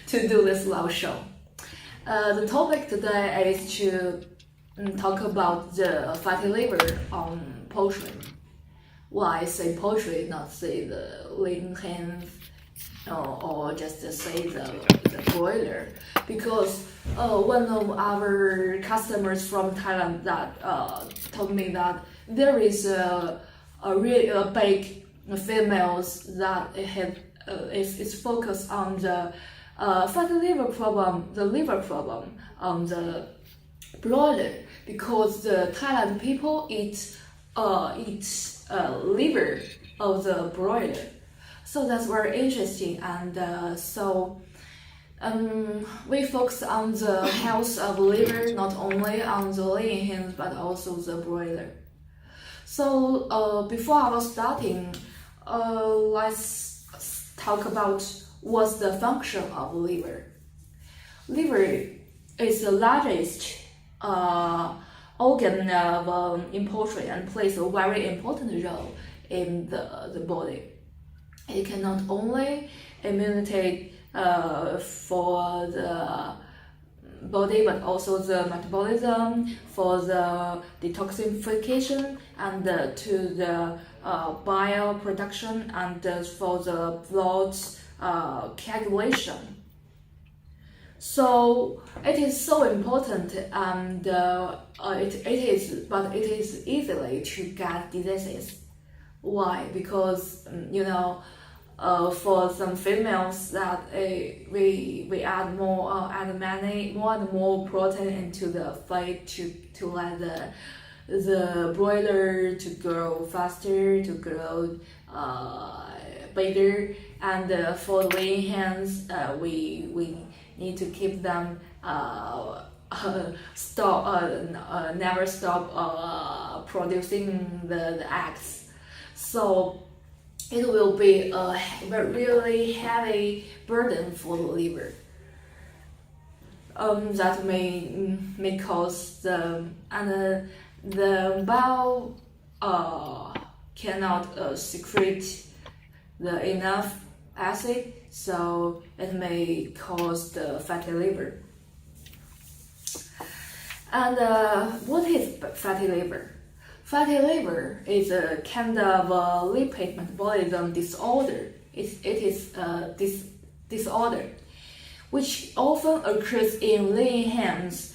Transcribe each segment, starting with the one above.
to do this live show. The topic today is to talk about the fatty liver on poultry. Why I say poultry, not say the Lachance or just say the broiler? Because one of our customers from Thailand that told me that there is a really big females that is focused on the fatty liver problem, the liver problem on the broiler, because the Thailand people eat liver of the broiler. So that's very interesting, and so we focus on the health of liver, not only on the laying hens but also the broiler. So before I was starting, let's talk about what's the function of liver. Liver is the largest organ in poultry and plays a very important role in the body. It can not only immunity for the body, but also the metabolism, for the detoxification, and to the bile production, and for the blood coagulation. So it is so important, and it is easily to get diseases. Why? Because for some females that we add more and more protein into the feed to let the broiler to grow faster, to grow bigger, and for laying hens we need to keep them never stop producing the eggs. So it will be a really heavy burden for the liver. That may cause the bowel cannot secrete the enough acid, so it may cause the fatty liver. And what is fatty liver? Fatty liver is a kind of lipid metabolism disorder. It is this disorder which often occurs in laying hens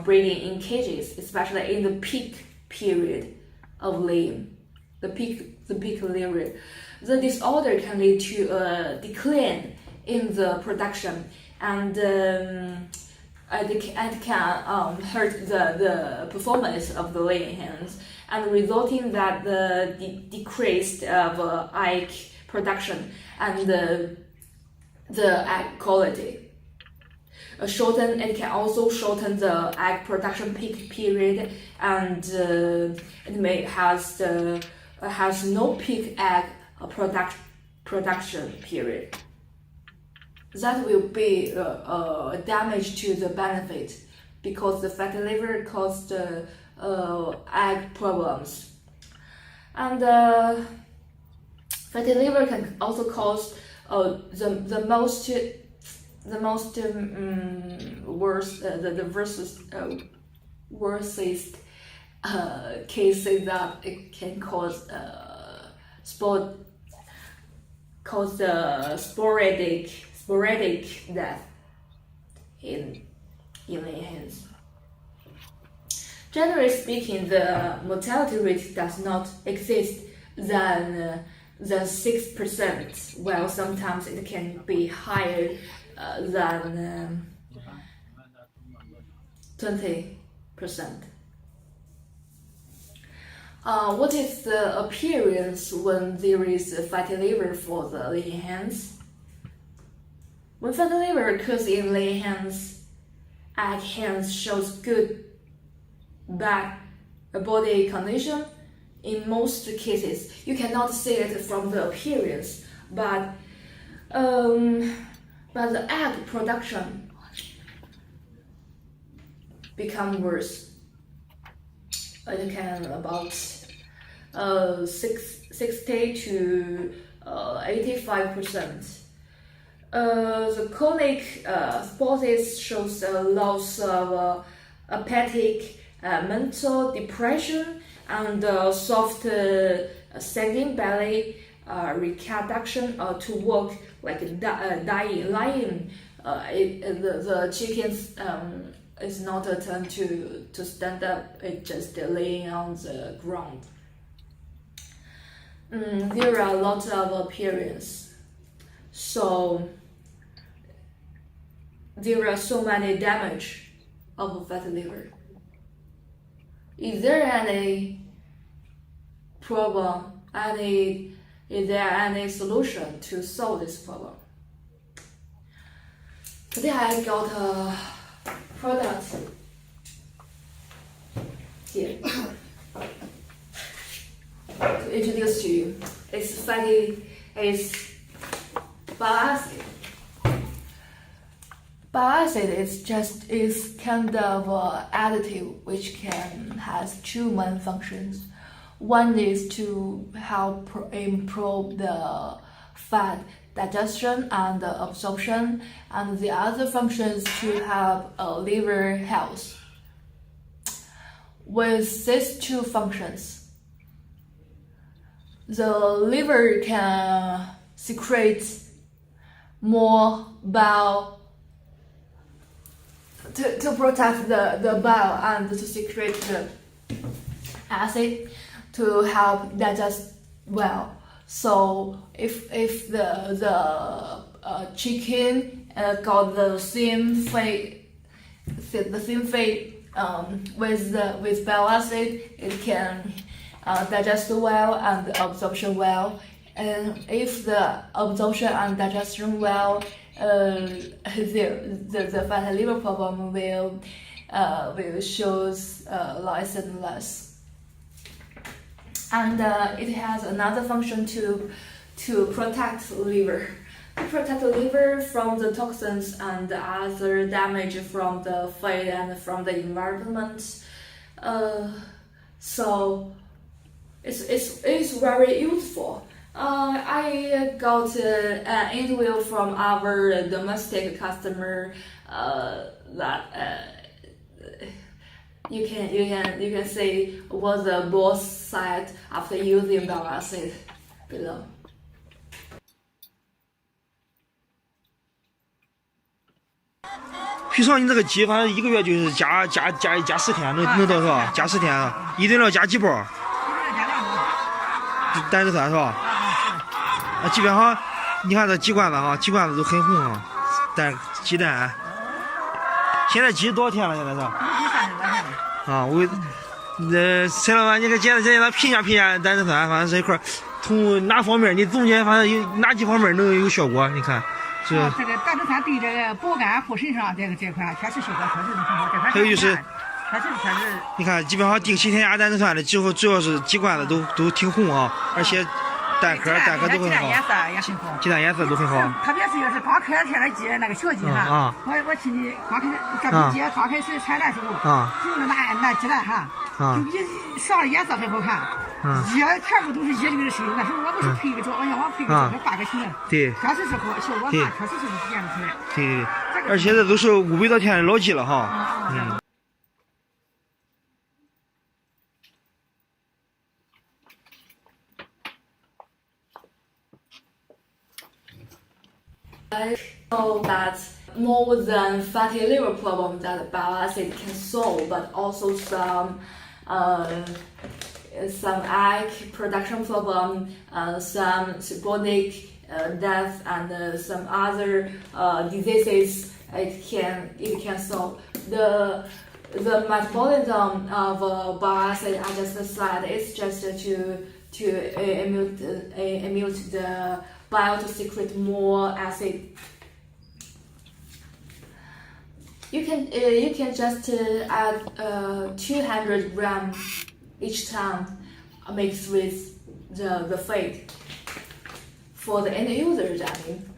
breeding in cages, especially in the peak period of laying, the peak liver. The disorder can lead to a decline in the production, and it can hurt the performance of the laying hens, and resulting that the decreased of egg production and the egg quality. It can also shorten the egg production peak period, and it may has no peak egg production period. That will be a damage to the benefit, because the fatty liver causes the egg problems, and fatty liver can also cause the worstest cases that it can cause sporadic death in laying hens. Generally speaking, the mortality rate does not exist than 6%, while sometimes it can be higher than 20%. What is the appearance when there is a fatty liver for the laying hens? When fatty liver occurs in laying hens, egg hens shows good bad body condition. In most cases, you cannot see it from the appearance, but the egg production become worse. It can about 60 to 85%. The chronic sposis shows a loss of apathic, mental depression, and soft sagging belly, reconduction to work like lying. The chickens is not a turn to stand up, it's just laying on the ground. There are lots of appearance, so there are so many damage of fatty liver. Is there any problem? Is there any solution to solve this problem? Today I got a product here to introduce to you. It's bile acid. Bile acid is kind of additive which has two main functions. One is to help improve the fat digestion and absorption, and the other function is to have liver health. With these two functions, the liver can secrete more bile to protect the bile and to secrete the acid to help digest well. So if the chicken got the same fate with bile acid, it can digest well and absorption well. And if the absorption and digestion well, the fatty liver problem will shows less and less. And it has another function to protect the liver. To protect the liver from the toxins and other damage from the feed and from the environment. So it's very useful. I got an interview from our domestic customer that you can see what the boss said after using bile acid below. 比如说你这个鸡，反正一个月就是加10天，能多少？加10天，一顿要加几包？胆汁酸是吧？基本上你看这鸡冠子哈，鸡冠子都很红啊，鸡蛋。现在鸡多少天了？现在是？啊，陈老板，你可简单评价胆汁酸，反正这一块从哪方面你总结，反正有哪几方面能有效果？你看。这个胆汁酸对这个保肝护肾上这块确实效果确实很好。还有就是，你看基本上定期添加胆汁酸的，主要是鸡冠子都挺红啊，而且蛋壳都很好，鸡蛋颜色都很好。特别是要是刚开天的鸡，那个小鸡哈，我去你刚开这批鸡刚开始产蛋时候，就是那鸡蛋哈，就上了颜色很好看。全部都是里面的水，那时候我不是配个照，我配个照片发给你。对，确实是好，效果看确实是见得出来。对，而且这都是500多天的老鸡了哈。I know that more than fatty liver problem that bile acid can solve, but also some egg production problem, some chronic death, and some other diseases it can solve. The metabolism of bile acid, I just said, is just to emit the bile to secrete more acid. You can just add 200 grams each time mixed with the feed for the end users. I mean,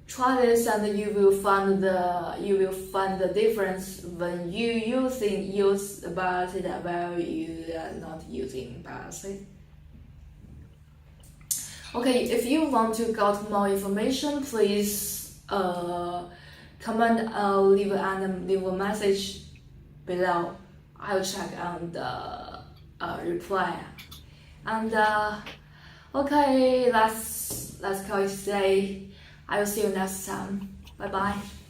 try this and you will find the difference when you use bile acid while you are not using bile acid. Okay, if you want to get more information, please comment, leave a message below. I'll check and reply. And okay, let's call it today. I will see you next time. Bye bye.